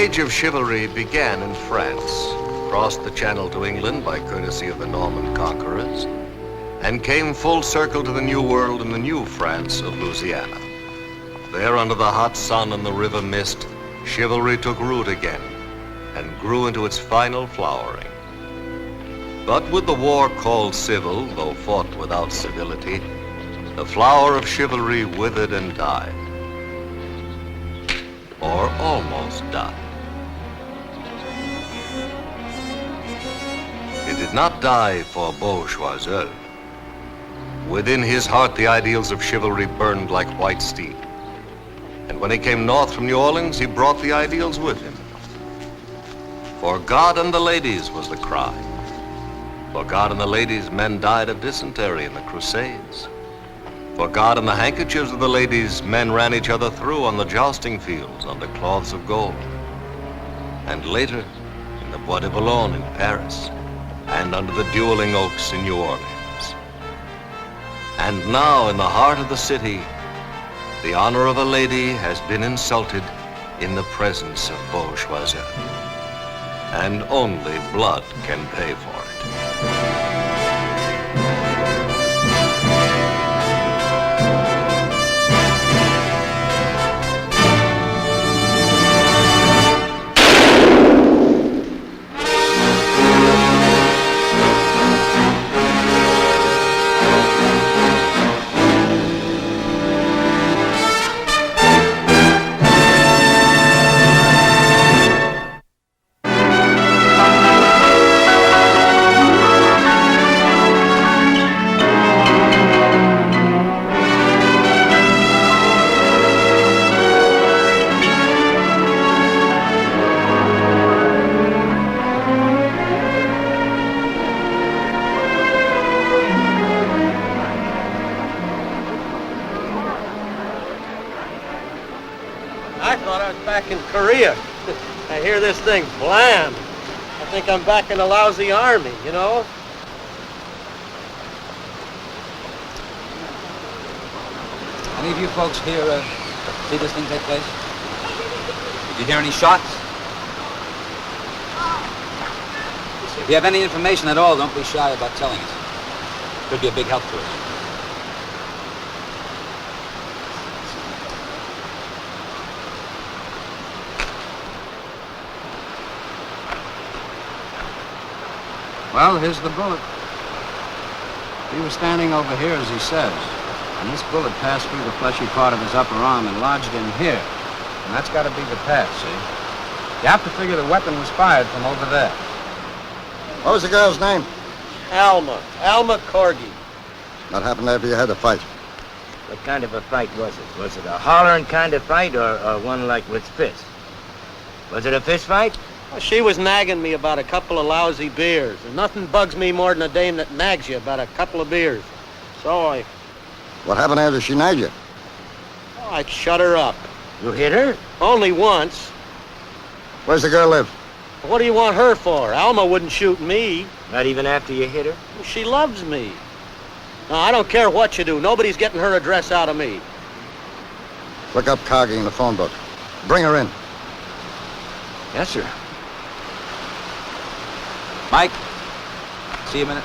age of chivalry began in France, crossed the Channel to England by courtesy of the Norman conquerors, and came full circle to the New World in the New France of Louisiana. There, under the hot sun and the river mist, chivalry took root again and grew into its final flowering. But with the war called civil, though fought without civility, the flower of chivalry withered and died. Or almost died. It did not die for Beau Choiseul. Within his heart, the ideals of chivalry burned like white steel. And when he came north from New Orleans, he brought the ideals with him. For God and the ladies was the cry. For God and the ladies, men died of dysentery in the Crusades. For God and the handkerchiefs of the ladies, men ran each other through on the jousting fields under cloths of gold. And later, in the Bois de Boulogne in Paris, and under the dueling oaks in New Orleans. And now, in the heart of the city, the honor of a lady has been insulted in the presence of Beau Choiseul. And only blood can pay for it. In Korea. I hear this thing blam. I think I'm back in the lousy army, you know? Any of you folks here see this thing take place? Did you hear any shots? If you have any information at all, don't be shy about telling us. Could be a big help to us. Well, here's the bullet. He was standing over here, as he says, and this bullet passed through the fleshy part of his upper arm and lodged in here. And that's got to be the path, see? You have to figure the weapon was fired from over there. What was the girl's name? Alma Corgi. What happened after you had the fight? What kind of a fight was it? Was it a hollering kind of fight or one like with fists? Was it a fist fight? Well, she was nagging me about a couple of lousy beers, and nothing bugs me more than a dame that nags you about a couple of beers. So What happened after she nagged you? I'd shut her up. You hit her? Only once. Where's the girl live? What do you want her for? Alma wouldn't shoot me. Not even after you hit her? She loves me. No, I don't care what you do. Nobody's getting her address out of me. Look up Cargy in the phone book. Bring her in. Yes, sir. Mike, see you a minute.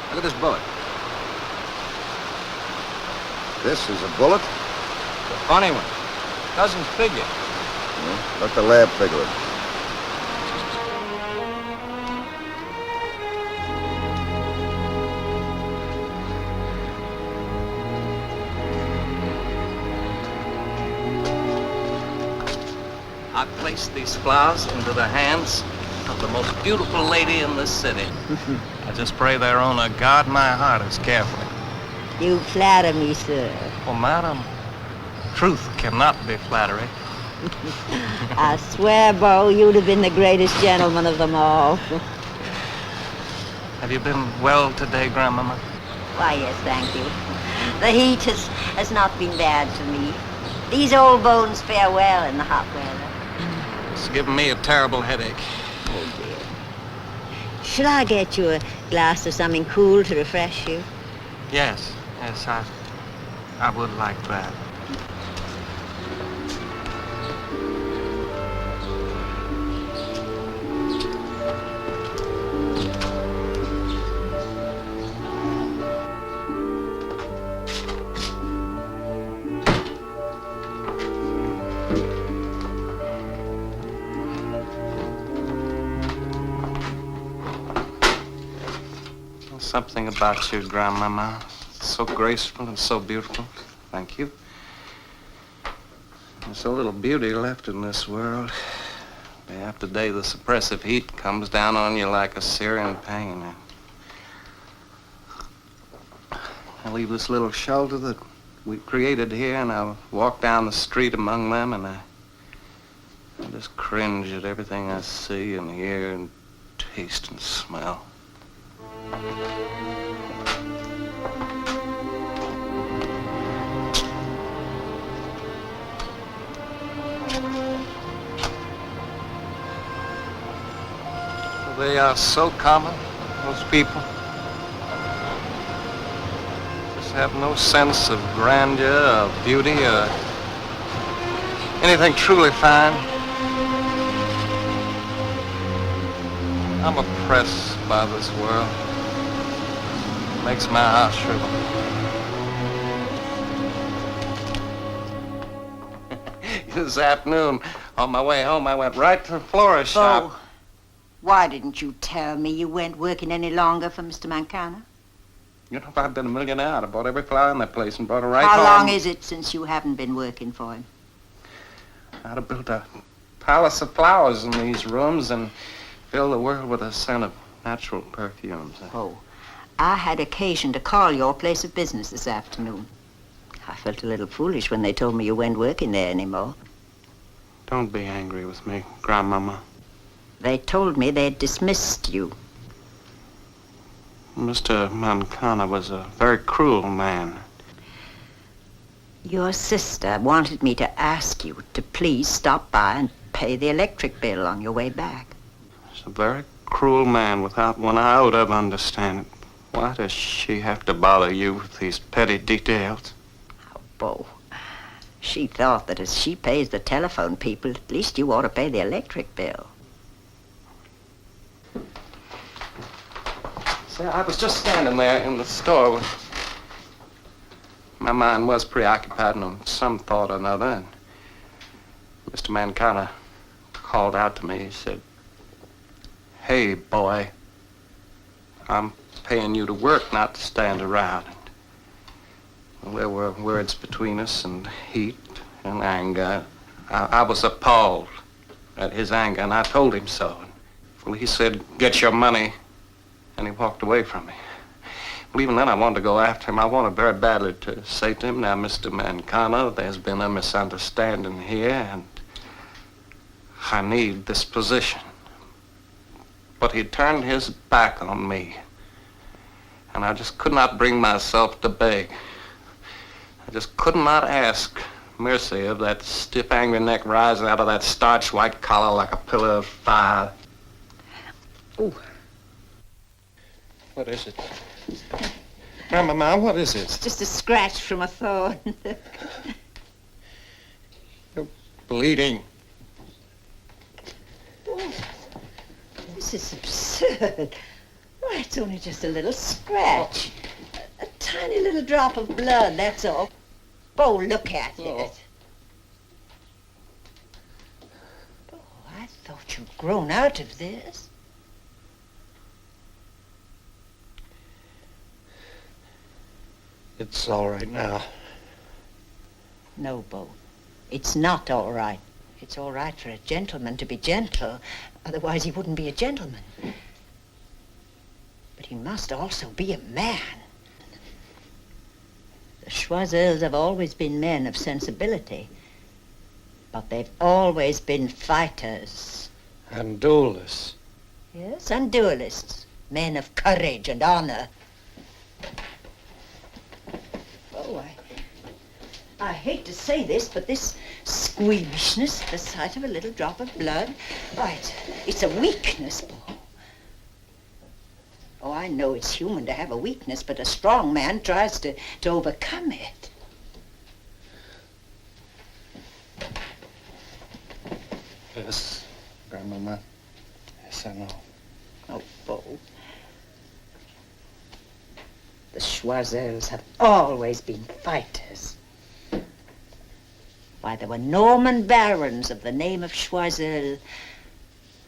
Look at this bullet. This is a bullet? It's a funny one. Doesn't figure. Yeah, let the lab figure it. I place these flowers into the hands of the most beautiful lady in this city. I just pray their owner guard my heart as carefully. You flatter me, sir. Oh, madam, truth cannot be flattery. I swear, Beau, you'd have been the greatest gentleman of them all. Have you been well today, Grandmama? Why, yes, thank you. The heat has not been bad for me. These old bones fare well in the hot weather. It's given me a terrible headache. Oh, dear. Should I get you a glass of something cool to refresh you? Yes, I would like that. Something about you, Grandmama. So graceful and so beautiful. Thank you. There's so little beauty left in this world. Day after day, the suppressive heat comes down on you like a searing pain. I leave this little shelter that we created here, and I walk down the street among them, and I just cringe at everything I see and hear and taste and smell. They are so common, those people. Just have no sense of grandeur or beauty or anything truly fine. I'm oppressed by this world. It makes my heart shrivel. This afternoon, on my way home, I went right to the florist shop. Oh. Why didn't you tell me you weren't working any longer for Mr. Mancana? You know, if I'd been a millionaire, I'd have bought every flower in that place and brought it right How home. long is it since you haven't been working for him? I'd have built a palace of flowers in these rooms and filled the world with a scent of natural perfumes. Oh, I had occasion to call your place of business this afternoon. I felt a little foolish when they told me you weren't working there anymore. Don't be angry with me, Grandmama. They told me they'd dismissed you. Mr. Mancana was a very cruel man. Your sister wanted me to ask you to please stop by and pay the electric bill on your way back. He's a very cruel man without one iota of understanding. Why does she have to bother you with these petty details? Oh, Bo. She thought that as she pays the telephone people, at least you ought to pay the electric bill. See, I was just standing there in the store when my mind was preoccupied on some thought or another, and Mr. Mancana called out to me. He said, "Hey, boy, I'm paying you to work, not to stand around." Well, there were words between us and heat and anger. I was appalled at his anger, and I told him so. Well, he said, "Get your money." And he walked away from me. Well, even then I wanted to go after him. I wanted very badly to say to him, "Now, Mr. Mancana, there's been a misunderstanding here, and I need this position." But he turned his back on me, and I just could not bring myself to beg. I just could not ask mercy of that stiff, angry neck rising out of that starched white collar like a pillar of fire. Ooh. What is it? Grandmama, what is it? It's just a scratch from a thorn. You're bleeding. Oh, this is absurd. Why, it's only just a little scratch. A tiny little drop of blood, that's all. Bo, look at it. Oh, I thought you'd grown out of this. It's all right now. No, Bo. It's not all right. It's all right for a gentleman to be gentle. Otherwise, he wouldn't be a gentleman. But he must also be a man. The Choiseuls have always been men of sensibility. But they've always been fighters. And duelists. Yes, and duelists. Men of courage and honor. Oh, I hate to say this, but this squeamishness at the sight of a little drop of blood, why, it's a weakness, Bo. Oh, I know it's human to have a weakness, but a strong man tries to overcome it. Yes, Grandmama. Yes, I know. Oh, Bo. The Choiseuls have always been fighters. Why, there were Norman barons of the name of Choiseul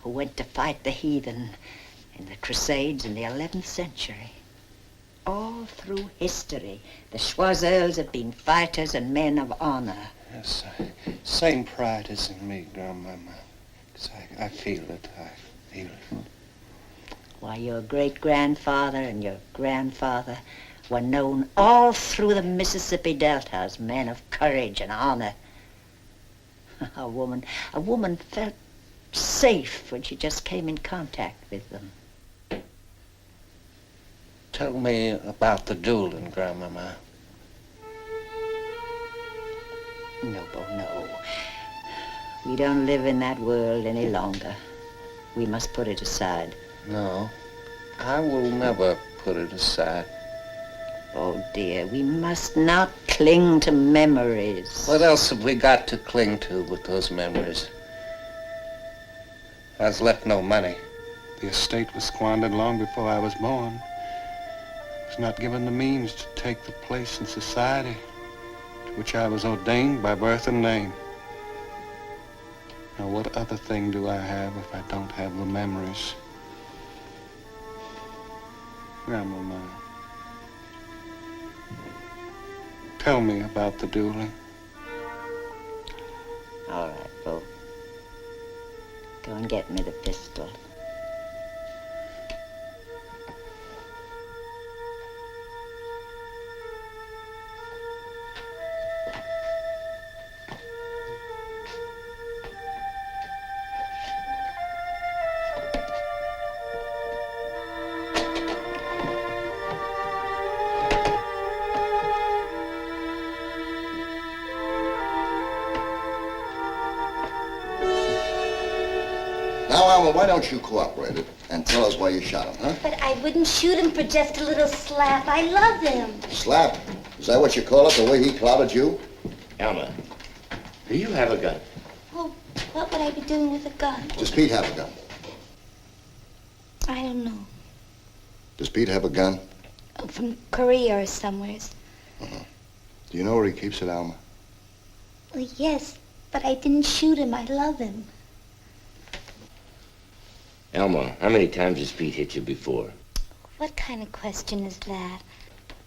who went to fight the heathen in the Crusades in the 11th century. all through history, the Choiseuls have been fighters and men of honor. Yes, same pride is in me, Grandmama. 'Cause I feel it. I feel it. Why, your great-grandfather and your grandfather were known all through the Mississippi Delta as men of courage and honor. A woman felt safe when she just came in contact with them. Tell me about the dueling, Grandmama. No, Bo, no. We don't live in that world any longer. We must put it aside. No, I will never put it aside. Oh, dear, we must not cling to memories. What else have we got to cling to with those memories? I was left no money. The estate was squandered long before I was born. I was not given the means to take the place in society to which I was ordained by birth and name. Now, what other thing do I have if I don't have the memories? Grandmama, tell me about the dueling. All right, Bo. Go and get me the pistol. Now, Alma, why don't you cooperate and tell us why you shot him, huh? But I wouldn't shoot him for just a little slap. I love him. Slap? Is that what you call it, the way he clobbered you? Alma, do you have a gun? Well, what would I be doing with a gun? Does Pete have a gun? I don't know. Does Pete have a gun? Oh, from Korea or somewheres. Do you know where he keeps it, Alma? Well, yes, but I didn't shoot him. I love him. Alma, how many times has Pete hit you before? What kind of question is that?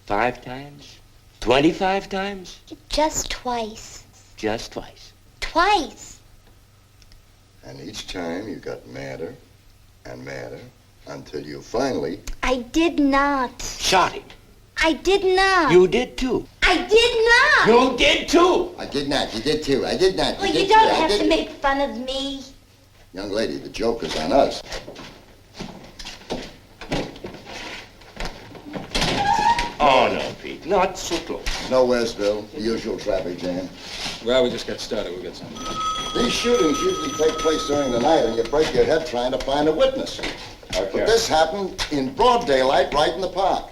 5 times? 25 times? Just twice. Just twice. Twice. And each time you got madder and madder until you finally... I did not. Shot him. I did not. You did too. I did not. You did too. I did not. You did too. I did not. Well, did you too. don't I have to didn't. make fun of me. Young lady, the joke is on us. Oh, no, Pete. Not so close. No, Westville, the usual traffic jam. Well, we just got started. We'll get some. These shootings usually take place during the night and you break your head trying to find a witness. But this happened in broad daylight right in the park.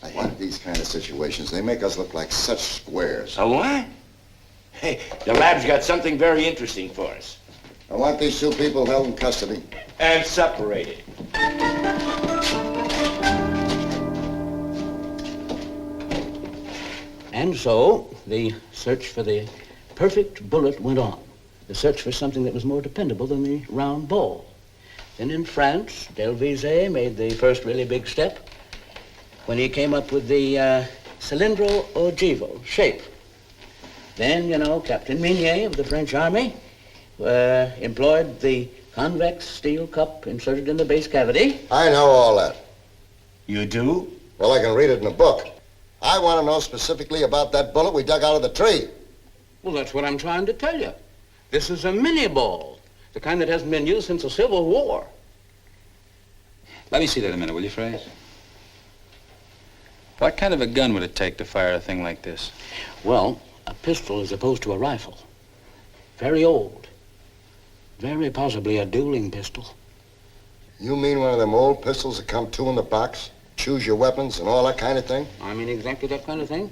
I hate these kind of situations. They make us look like such squares. A what? Hey, the lab's got something very interesting for us. I want these 2 people held in custody. And separated. And so the search for the perfect bullet went on. The search for something that was more dependable than the round ball. Then in France, Delvisé made the first really big step when he came up with the cylindro ogivo shape. Then, you know, Captain Mignet of the French Army employed the convex steel cup inserted in the base cavity. I know all that. You do? Well, I can read it in a book. I want to know specifically about that bullet we dug out of the tree. Well, that's what I'm trying to tell you. This is a mini ball, the kind that hasn't been used since the Civil War. Let me see that a minute, will you, Fraze? What kind of a gun would it take to fire a thing like this? Well, a pistol as opposed to a rifle. Very old. Very possibly a dueling pistol. You mean one of them old pistols that come 2 in the box? Choose your weapons and all that kind of thing? I mean exactly that kind of thing.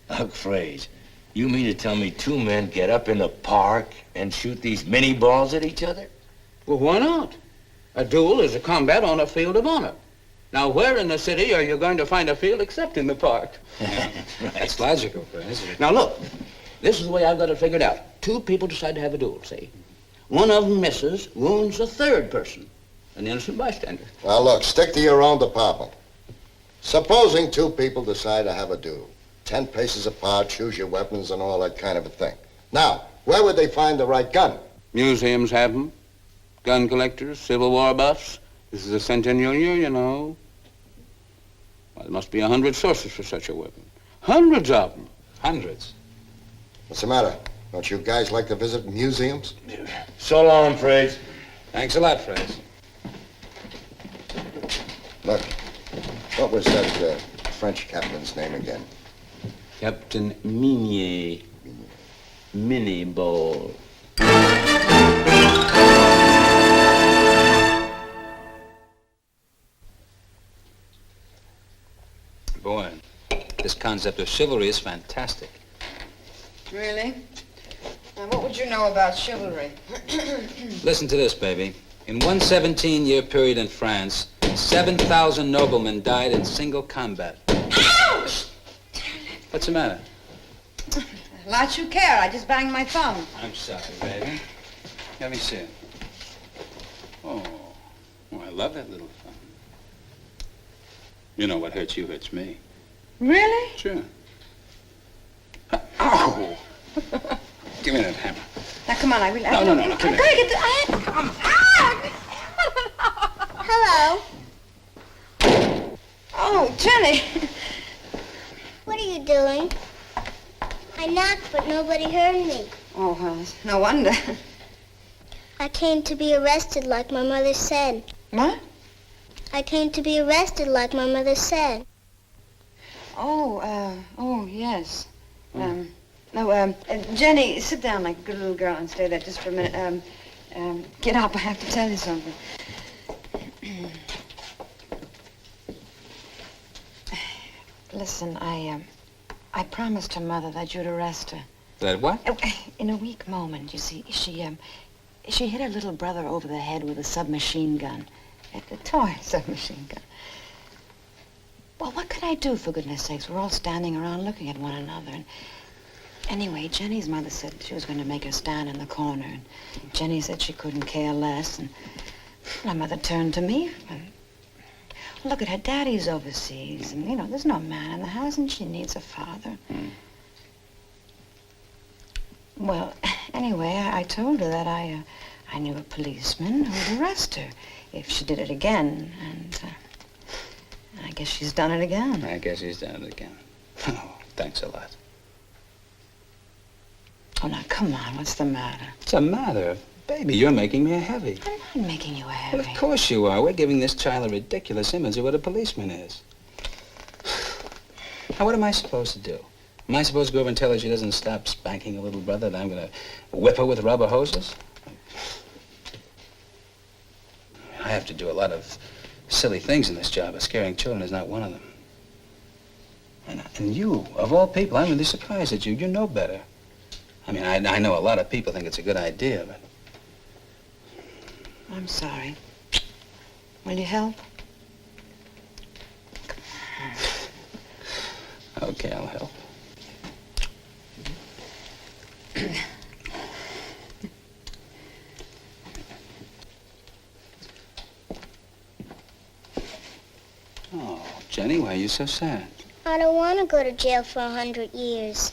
Ugh, Fraze, you mean to tell me 2 men get up in the park and shoot these mini balls at each other? Well, why not? A duel is a combat on a field of honor. Now, where in the city are you going to find a field except in the park? That's logical, Fraze. Now, look, this is the way I've got it figured out. 2 people decide to have a duel, see? One of them misses, wounds a 3rd person, an innocent bystander. Now, look, stick to your own department. Supposing two people decide to have a duel. 10 paces apart, choose your weapons and all that kind of a thing. Now, where would they find the right gun? Museums have them. Gun collectors, Civil War buffs. This is a centennial year, you know. Well, there must be 100 sources for such a weapon. Hundreds of them. Hundreds. What's the matter? Don't you guys like to visit museums? So long, Fritz. Thanks a lot, Fritz. Look, what was that French captain's name again? Captain Minier. Mini Bowl. Boy, this concept of chivalry is fantastic. Really? Now, what would you know about chivalry? Listen to this, baby. In one 17-year period in France, 7,000 noblemen died in single combat. Ouch! What's the matter? A lot you care. I just banged my thumb. I'm sorry, baby. Let me see it. Oh, I love that little thumb. You know what hurts you hurts me. Really? Sure. Ow! Give me that hammer. Now, come on. No. I'm Come gonna here. get the... Hello. Oh, Jenny. What are you doing? I knocked, but nobody heard me. Oh, well, no wonder. I came to be arrested like my mother said. What? I came to be arrested like my mother said. Oh, yes. Jenny, sit down like a good little girl and stay there just for a minute. Get up, I have to tell you something. Listen, I promised her mother that you'd arrest her. That what? In a weak moment, you see, she hit her little brother over the head with a submachine gun. A toy submachine gun. Well, what could I do, for goodness sakes? We're all standing around looking at one another. And anyway, Jenny's mother said she was going to make her stand in the corner. And Jenny said she couldn't care less. And my mother turned to me. And, look at her, daddy's overseas. And, there's no man in the house, and she needs a father. Well, anyway, I told her that I knew a policeman who would arrest her if she did it again. And I guess she's done it again. I guess he's done it again. Oh, thanks a lot. Oh, now, come on. What's the matter? What's the matter? Baby, you're making me a heavy. I'm not making you a heavy. Well, of course you are. We're giving this child a ridiculous image of what a policeman is. Now, what am I supposed to do? Am I supposed to go over and tell her she doesn't stop spanking her little brother, that I'm going to whip her with rubber hoses? I have to do a lot of silly things in this job, but scaring children is not one of them. And you, of all people, I'm really surprised at you. You know better. I mean, I know a lot of people think it's a good idea, but... I'm sorry. Will you help? Okay, I'll help. Oh, Jenny, why are you so sad? I don't want to go to jail for 100 years.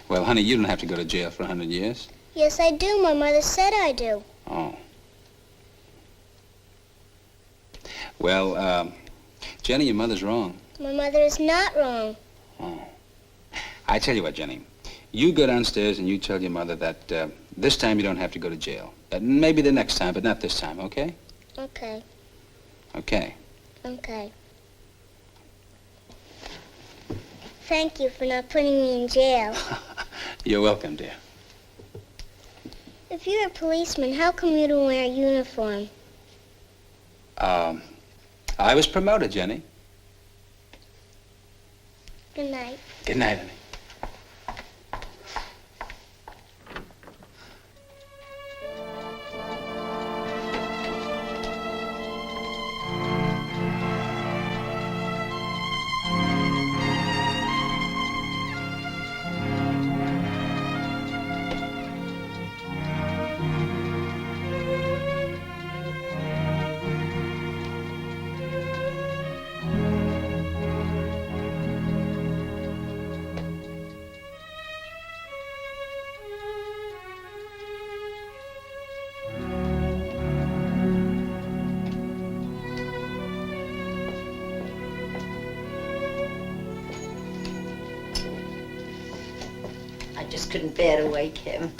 Well, honey, you don't have to go to jail for 100 years. Yes, I do. My mother said I do. Oh. Well, Jenny, your mother's wrong. My mother is not wrong. Oh. I tell you what, Jenny. You go downstairs and you tell your mother that this time you don't have to go to jail. Maybe the next time, but not this time, okay? Okay. Okay. Okay. Thank you for not putting me in jail. You're welcome, dear. If you're a policeman, how come you don't wear a uniform? I was promoted, Jenny. Good night. Good night, honey. just couldn't bear to wake him.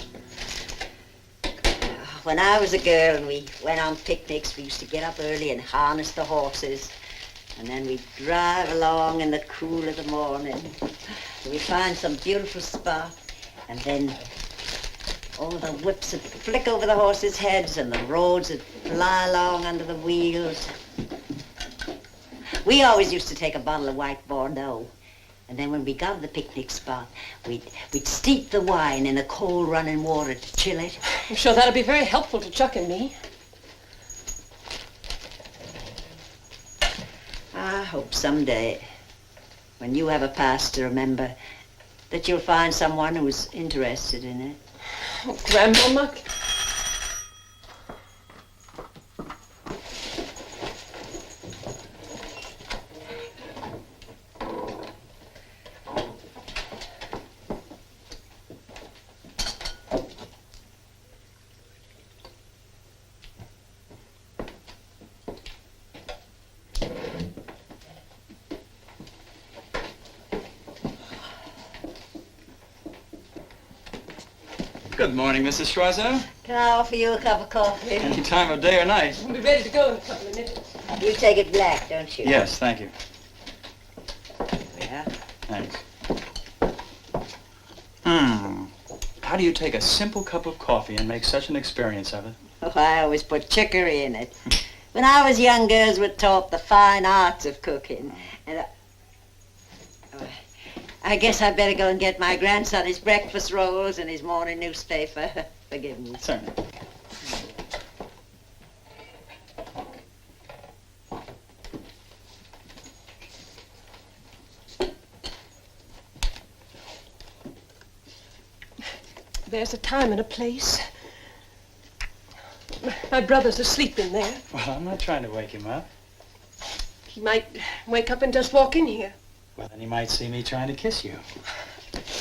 When I was a girl and we went on picnics, we used to get up early and harness the horses. And then we'd drive along in the cool of the morning. We'd find some beautiful spot, and then all the whips would flick over the horses' heads and the roads would fly along under the wheels. We always used to take a bottle of white Bordeaux. And then when we got to the picnic spot, we'd steep the wine in the cold running water to chill it. I'm sure that'll be very helpful to Chuck and me. I hope someday, when you have a past to remember, that you'll find someone who's interested in it. Oh, Grandmama. Good morning, Mrs. Schwarzer. Can I offer you a cup of coffee? Any time of day or night. We'll be ready to go in a couple of minutes. You take it black, don't you? Yes, thank you. Yeah. Thanks. How do you take a simple cup of coffee and make such an experience of it? Oh, I always put chicory in it. When I was young, girls were taught the fine arts of cooking. And I guess I'd better go and get my grandson his breakfast rolls and his morning newspaper. Forgive me. Certainly. There's a time and a place. My brother's asleep in there. Well, I'm not trying to wake him up. He might wake up and just walk in here. Well, then he might see me trying to kiss you.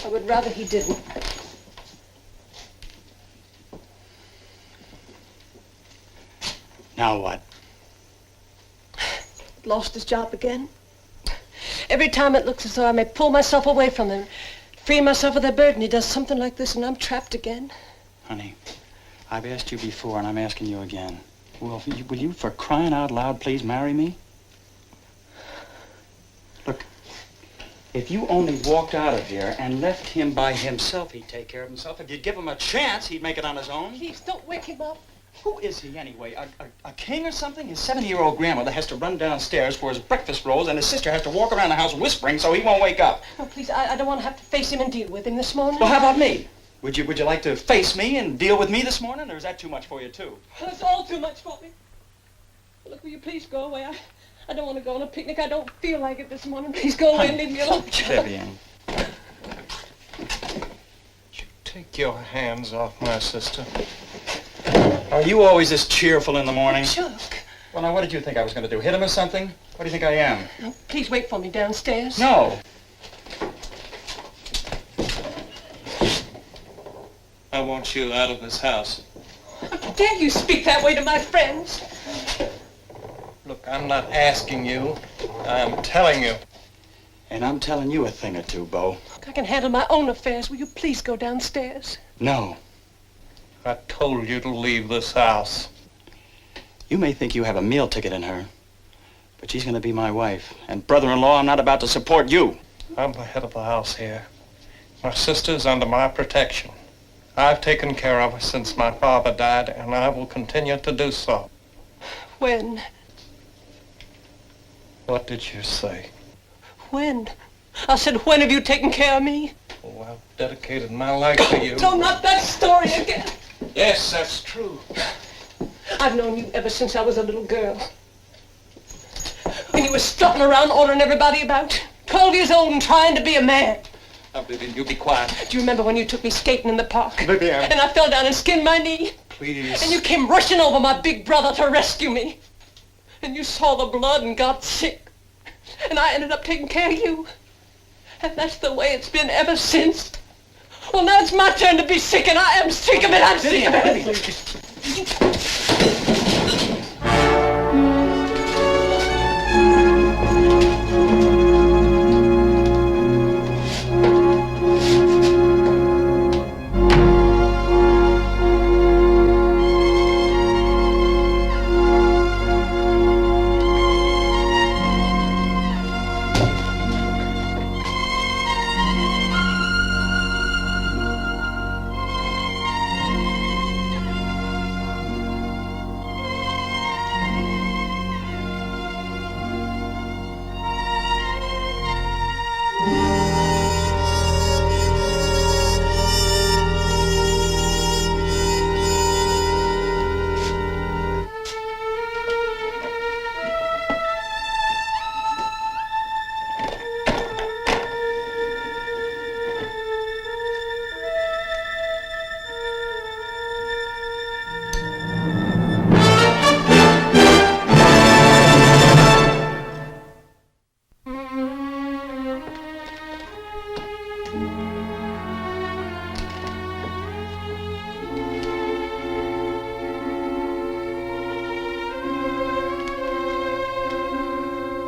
I would rather he didn't. Now what? Lost his job again. Every time it looks as though I may pull myself away from him, free myself of their burden, he does something like this and I'm trapped again. Honey, I've asked you before and I'm asking you again. Will you, for crying out loud, please marry me? Look, if you only walked out of here and left him by himself, he'd take care of himself. If you'd give him a chance, he'd make it on his own. Please don't wake him up. Who is he anyway? A king or something? His 70-year-old grandmother has to run downstairs for his breakfast rolls and his sister has to walk around the house whispering so he won't wake up. Oh, please, I don't want to have to face him and deal with him this morning. Well, how about me? Would you like to face me and deal with me this morning, or is that too much for you, too? Well, it's all too much for me. Look, will you please go away? I don't want to go on a picnic. I don't feel like it this morning. Please go away and leave me alone. Vivian. Take your hands off my sister. Are you always this cheerful in the morning? Chuck. Well, now, what did you think I was going to do? Hit him or something? What do you think I am? No, please wait for me downstairs. No. I want you out of this house. How dare you speak that way to my friends? Look, I'm not asking you. I'm telling you. And I'm telling you a thing or two, Bo. I can handle my own affairs. Will you please go downstairs? No. I told you to leave this house. You may think you have a meal ticket in her, but she's going to be my wife. And brother-in-law, I'm not about to support you. I'm the head of the house here. My sister's under my protection. I've taken care of her since my father died, and I will continue to do so. When? What did you say? When? I said, when have you taken care of me? Oh, I've dedicated my life to you. Don't, not that story again. Yes, that's true. I've known you ever since I was a little girl. When you were strutting around ordering everybody about. 12 years old and trying to be a man. Now, Vivian, you be quiet. Do you remember when you took me skating in the park? Vivian. And I fell down and skinned my knee? Please. And you came rushing over my big brother to rescue me. And you saw the blood and got sick. And I ended up taking care of you. And that's the way it's been ever since. Well, now it's my turn to be sick, and I am sick of it. I'm sick of it.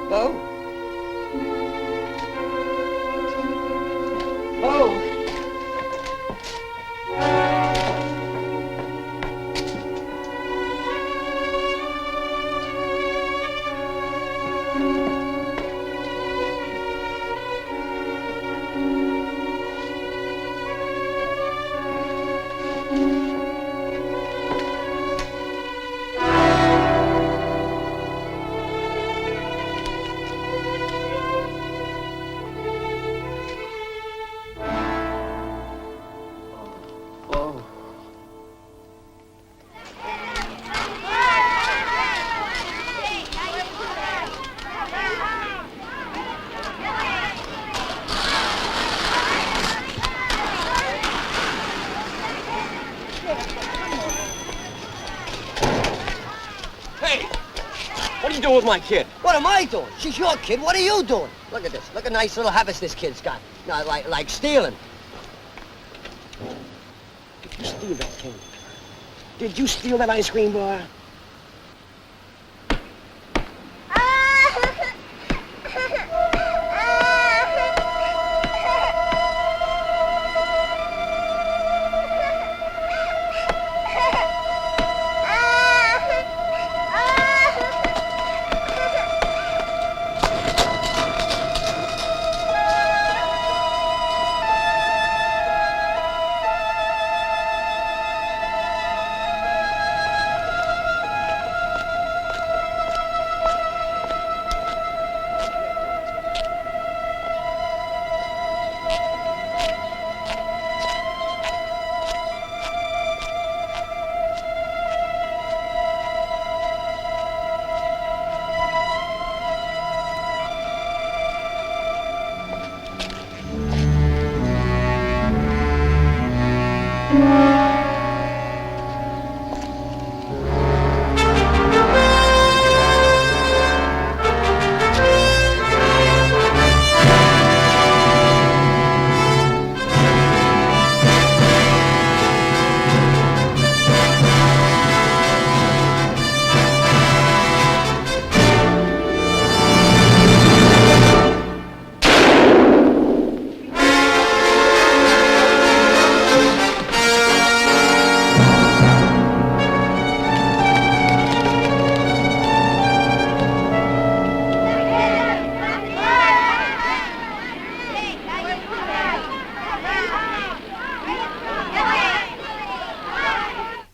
Bo? Bo? What are you doing with my kid? What am I doing? She's your kid. What are you doing? Look at this. Look at nice little habits this kid's got. No, like stealing. Did you steal that candy? Did you steal that ice cream bar?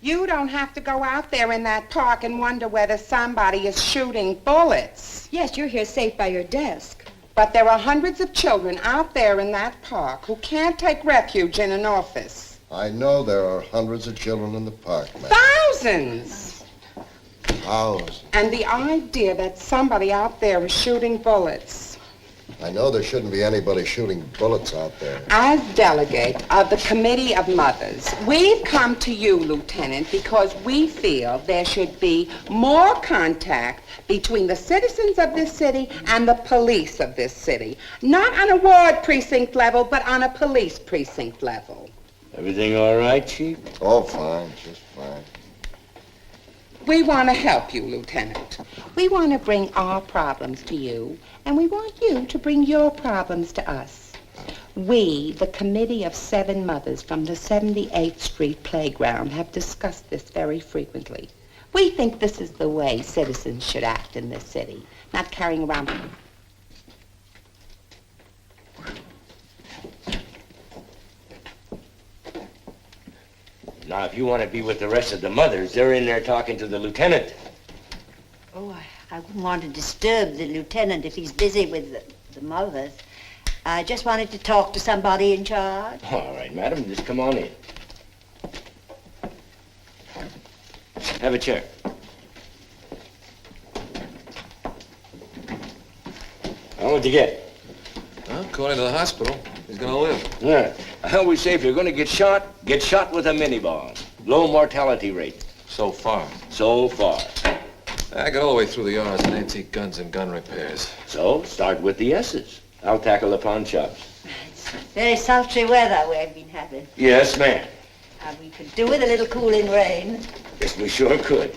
You don't have to go out there in that park and wonder whether somebody is shooting bullets. Yes, you're here safe by your desk. But there are hundreds of children out there in that park who can't take refuge in an office. I know there are hundreds of children in the park, ma'am. Thousands! Thousands. And the idea that somebody out there is shooting bullets. I know there shouldn't be anybody shooting bullets out there. As delegate of the Committee of Mothers, we've come to you, Lieutenant, because we feel there should be more contact between the citizens of this city and the police of this city. Not on a ward precinct level, but on a police precinct level. Everything all right, Chief? Oh, fine, just fine. We want to help you, Lieutenant. We want to bring our problems to you, and we want you to bring your problems to us. We, the Committee of 7 Mothers from the 78th Street Playground, have discussed this very frequently. We think this is the way citizens should act in this city, not carrying around... Now, if you want to be with the rest of the mothers, they're in there talking to the lieutenant. Oh, I wouldn't want to disturb the lieutenant if he's busy with the mothers. I just wanted to talk to somebody in charge. All right, madam, just come on in. Have a chair. How what'd you get? Well, according to the hospital, he's gonna live. Yeah. I always say if you're gonna get shot with a mini-ball. Low mortality rate. So far. So far. I got all the way through the yards and antique guns and gun repairs. So, start with the S's. I'll tackle the pawn shops. It's very sultry weather we've been having. Yes, ma'am. And we could do with a little cooling rain. Yes, we sure could.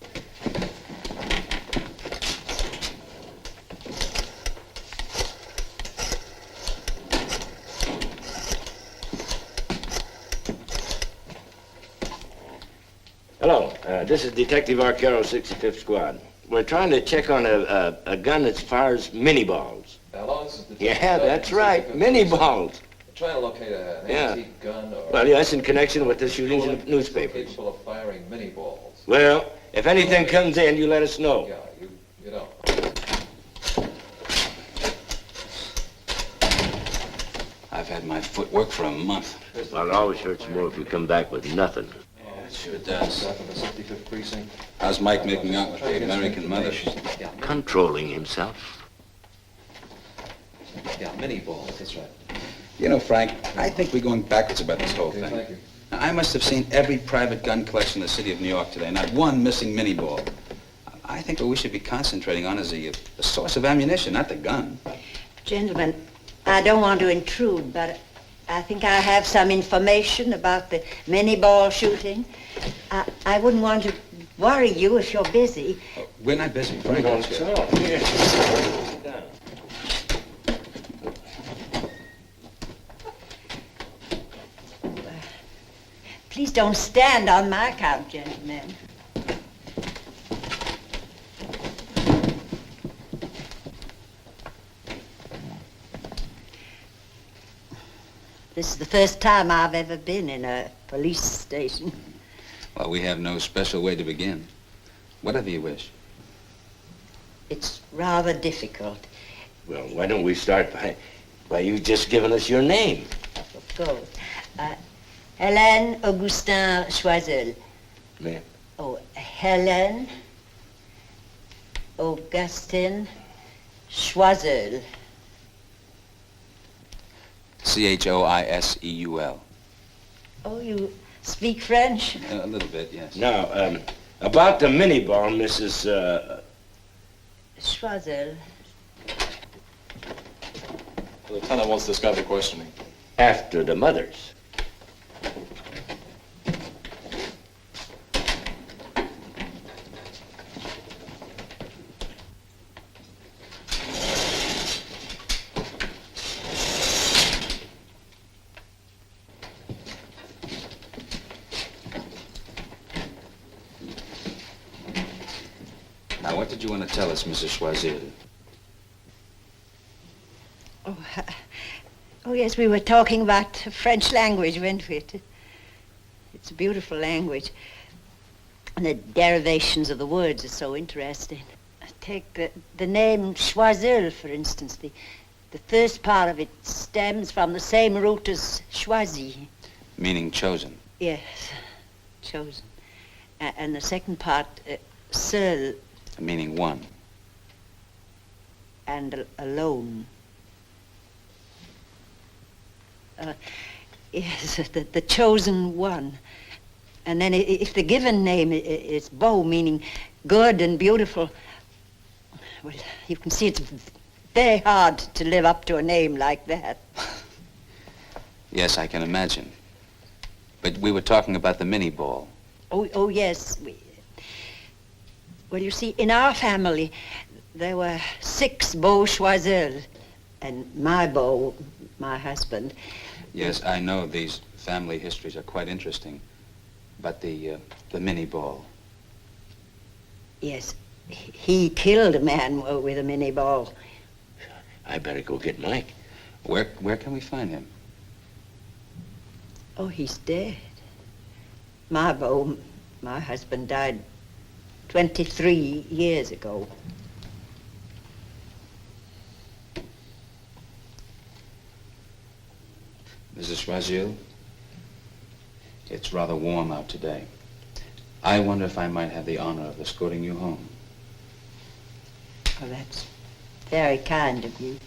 This is Detective Arcaro, 65th Squad. We're trying to check on a gun that fires mini balls. Hello, this is the... Yeah, that's right, mini balls. Trying to locate an antique gun or... Well, yes, in connection with the shootings in the newspapers. Capable of firing mini balls. Well, if anything comes in, you let us know. Yeah, you know. I've had my footwork for a month. Well, it always hurts more if you come back with nothing. Yeah, it sure does. South of the 65th precinct. How's Mike making out with the American mother? Controlling himself. Yeah, mini balls, that's right. You know, Frank, I think we're going backwards about this whole thing. Thank you. Now, I must have seen every private gun collection in the city of New York today, not one missing mini ball. I think what we should be concentrating on is the source of ammunition, not the gun. Gentlemen, I don't want to intrude, but I think I have some information about the mini ball shooting. I wouldn't want to worry you if you're busy. We're not busy. Frank, let's go. Please don't stand on my account, gentlemen. This is the first time I've ever been in a police station. Well, we have no special way to begin. Whatever you wish. It's rather difficult. Well, why don't we start by you just giving us your name? Of course. Hélène Augustin Choiseul. Ma'am. Oh, Hélène Augustin Choiseul. Choiseul. Oh, you speak French? A little bit, yes. Now, about the mini ball, Mrs. Choiseul. The lieutenant wants this guy for questioning. After the mothers. Now, what did you want to tell us, Mrs. Choiseul? Oh, yes, we were talking about French language, weren't we? It's a beautiful language. And the derivations of the words are so interesting. Take the name Choiseul, for instance. The first part of it stems from the same root as choisi. Meaning chosen. Yes, chosen. And the second part, seul. Meaning one. And alone. Yes, the chosen one. And then if the given name is beau, meaning good and beautiful, well, you can see it's very hard to live up to a name like that. Yes, I can imagine. But we were talking about the mini ball. Oh yes. Well, you see, in our family, there were 6 beaux Choiseul, and my beau, my husband. Yes, I know these family histories are quite interesting. But the mini ball. Yes, he killed a man with a mini ball. I better go get Mike. Where can we find him? Oh, he's dead. My beau, my husband, died 23 years ago. Mrs. Choiseul, it's rather warm out today. I wonder if I might have the honor of escorting you home. Oh, that's very kind of you.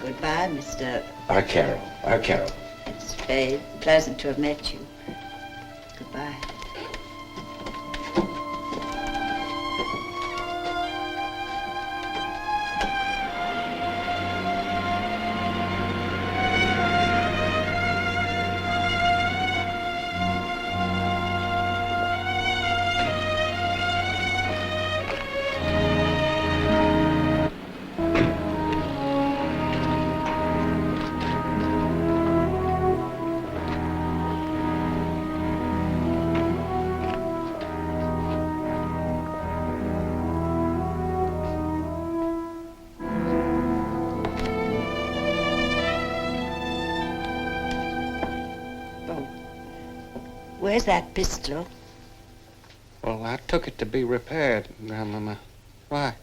Goodbye, Mr. Arcaro. It's very pleasant to have met you. Goodbye. Where's that pistol? Well, I took it to be repaired, Grandmama. Why?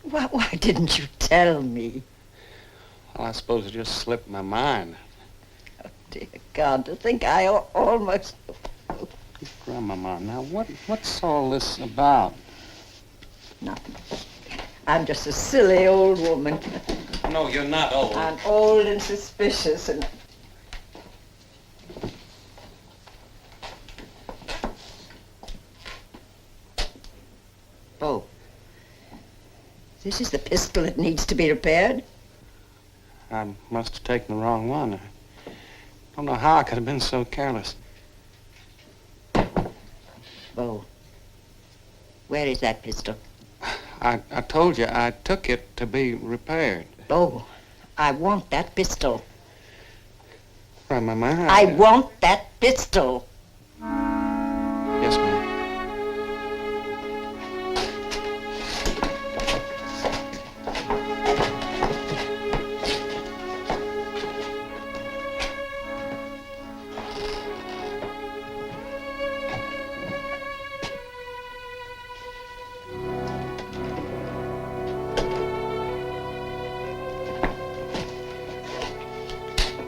Why didn't you tell me? Well, I suppose it just slipped my mind. Oh, dear God, to think I almost... Grandmama, now what's all this about? Nothing. I'm just a silly old woman. No, you're not old. I'm old and suspicious and... Oh. This is the pistol that needs to be repaired? I must have taken the wrong one. I don't know how I could have been so careless. Bo, where is that pistol? I told you I took it to be repaired. Bo, I want that pistol. Grandmama, I want that pistol. Yes, ma'am.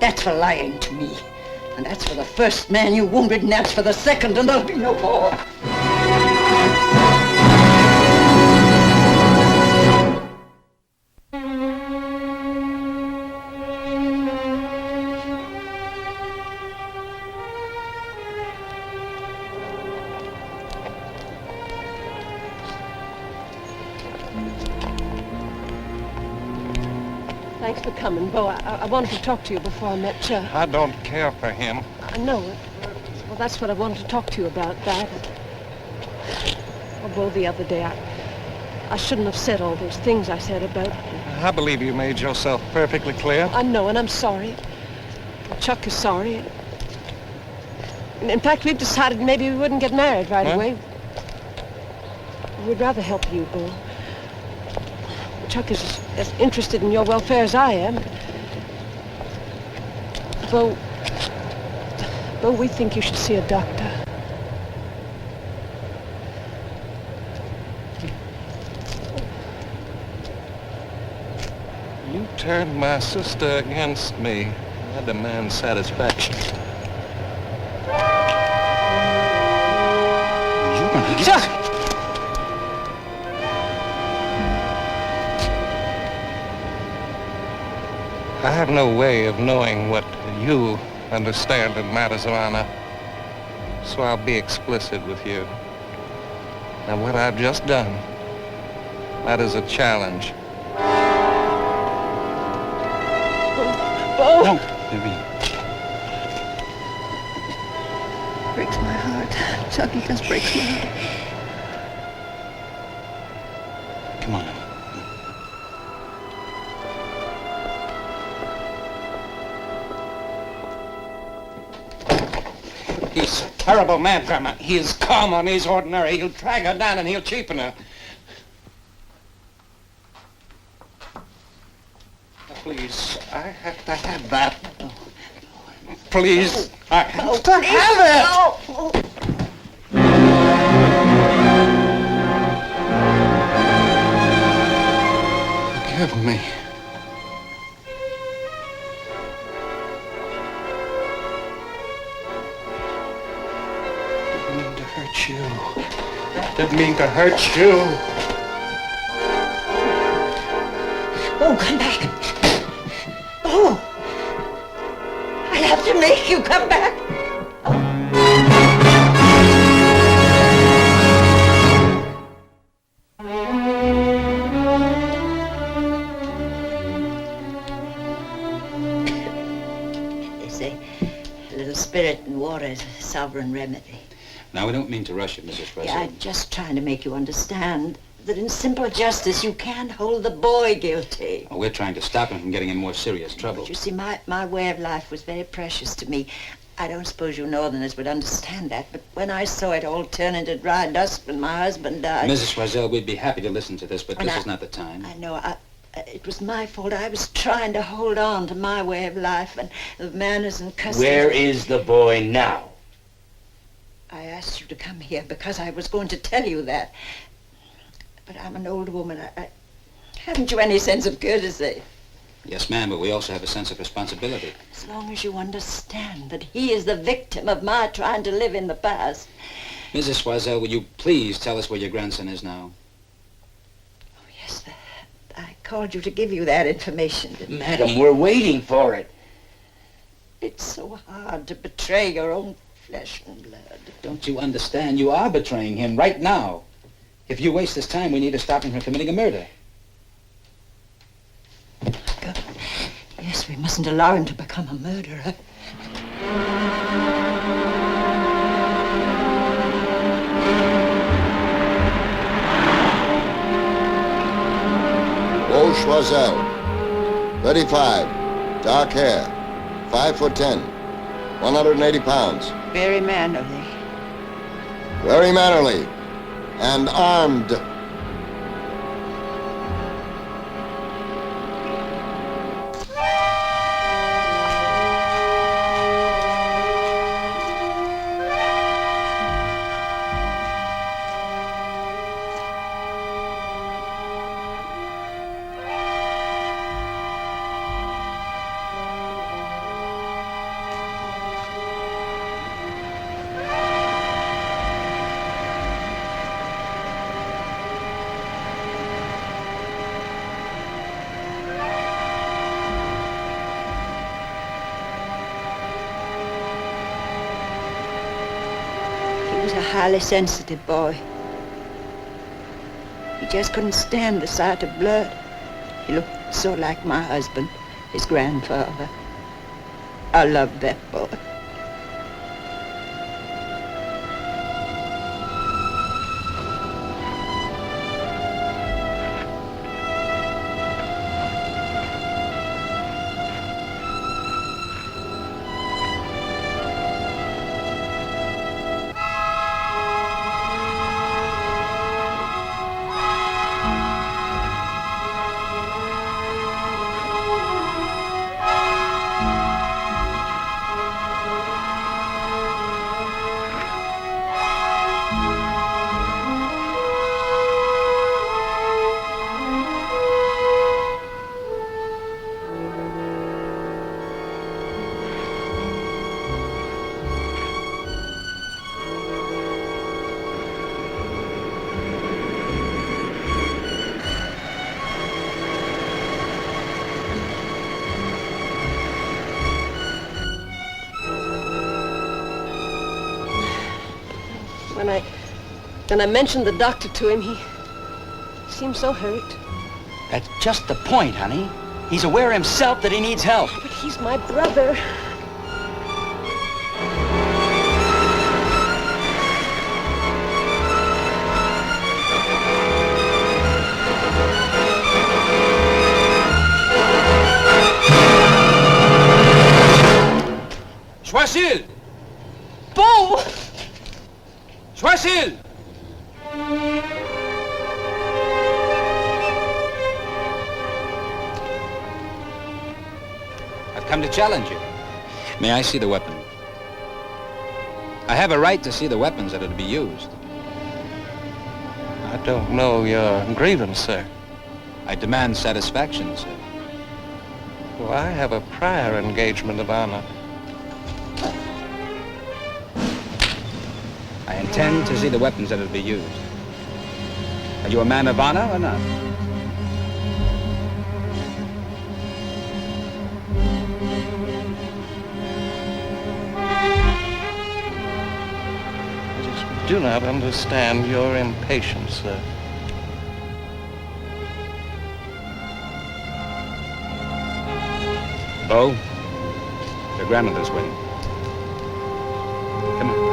That's for lying to me. And that's for the first man you wounded, and that's for the second, and there'll be no more. Thanks for coming, Bo. I wanted to talk to you before I met Chuck. I don't care for him. I know it. Well, that's what I wanted to talk to you about, that. Well, Bo, the other day, I shouldn't have said all those things I said about... I believe you made yourself perfectly clear. I know, and I'm sorry. Chuck is sorry. In fact, we've decided maybe we wouldn't get married right away. We'd rather help you, Bo. Chuck is as interested in your welfare as I am. Bo, we think you should see a doctor. You turned my sister against me. I demand satisfaction. You're gonna get... Chuck! I have no way of knowing what you understand in matters of honor, so I'll be explicit with you. Now, what I've just done, that is a challenge. Bo! No, Vivi. Breaks my heart. Chuck, he just breaks my heart. Come on. He's a terrible man, Grandma. He is common, he's ordinary. He'll drag her down and he'll cheapen her. Please, I have to have that. Please, I have to have it! Forgive me. Didn't mean to hurt you. Oh, come back. Oh, I'll have to make you come back. They say a little spirit in water is a sovereign remedy. Now, we don't mean to rush you, Mrs. Russell. Yeah, I'm just trying to make you understand that in simple justice, you can't hold the boy guilty. Oh, we're trying to stop him from getting in more serious trouble. But you see, my way of life was very precious to me. I don't suppose you Northerners would understand that, but when I saw it all turn into dry dust when my husband died... Mrs. Russell, we'd be happy to listen to this, but this is not the time. I know. It was my fault. I was trying to hold on to my way of life and of manners and customs. Where is the boy now? I asked you to come here because I was going to tell you that. But I'm an old woman. Haven't you any sense of courtesy? Yes, ma'am, but we also have a sense of responsibility. As long as you understand that he is the victim of my trying to live in the past. Mrs. Swazel, will you please tell us where your grandson is now? Oh, yes, I called you to give you that information. Madam, we're waiting for it. It's so hard to betray your own flesh and blood. Don't you understand? You are betraying him right now. If you waste this time, we need to stop him from committing a murder. God. Yes, we mustn't allow him to become a murderer. Beau Choiseul, 35, dark hair, 5'10", 180 pounds. Very mannerly. Very mannerly. And armed. He was a highly sensitive boy. He just couldn't stand the sight of blood. He looked so like my husband, his grandfather. I loved that boy. When I mentioned the doctor to him, he seemed so hurt. That's just the point, honey. He's aware himself that he needs help. But he's my brother. Choiseul! Beau! Choiseul! I've come to challenge you. May I see the weapon? I have a right to see the weapons that are to be used. I don't know your grievance, sir. I demand satisfaction, sir. Well, I have a prior engagement of honor. I intend to see the weapons that are to be used. Are you a man of honor or not? I do not understand your impatience, sir. Beau, your grandmother's waiting. Come on.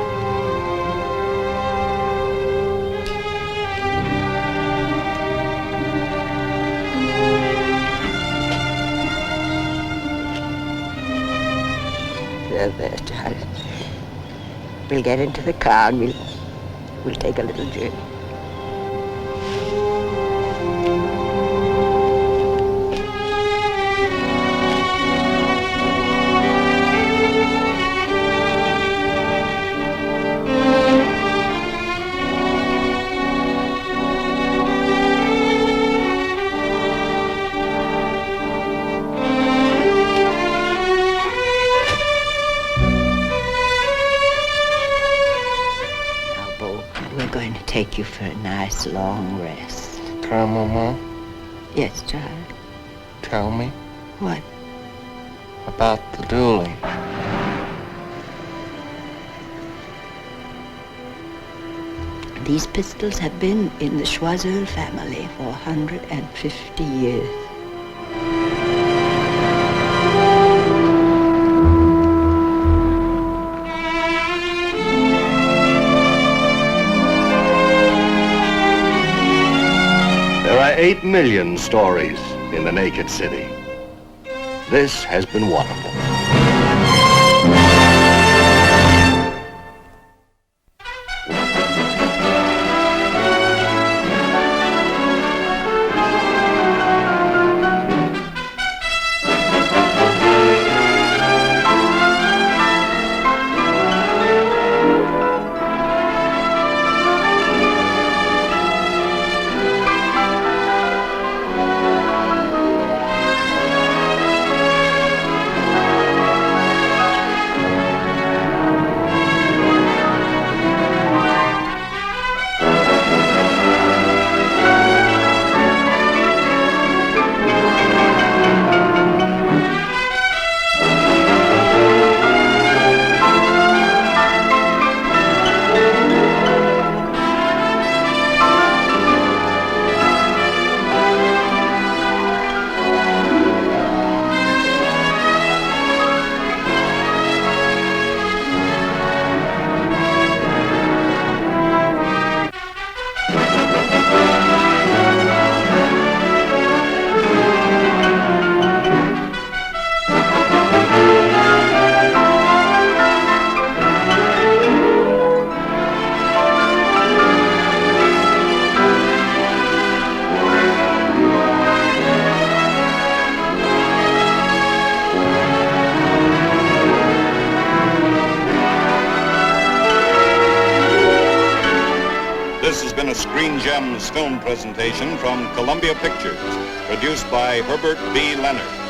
There, darling. We'll get into the car and we'll take a little journey. for a nice long rest. Grandmama, Yes, child. tell me What? about the dueling. These pistols have been in the Choiseul family for 150 years. There are 8 million stories in the naked city. This has been one of them. This has been a Screen Gems film presentation from Columbia Pictures, produced by Herbert B. Leonard.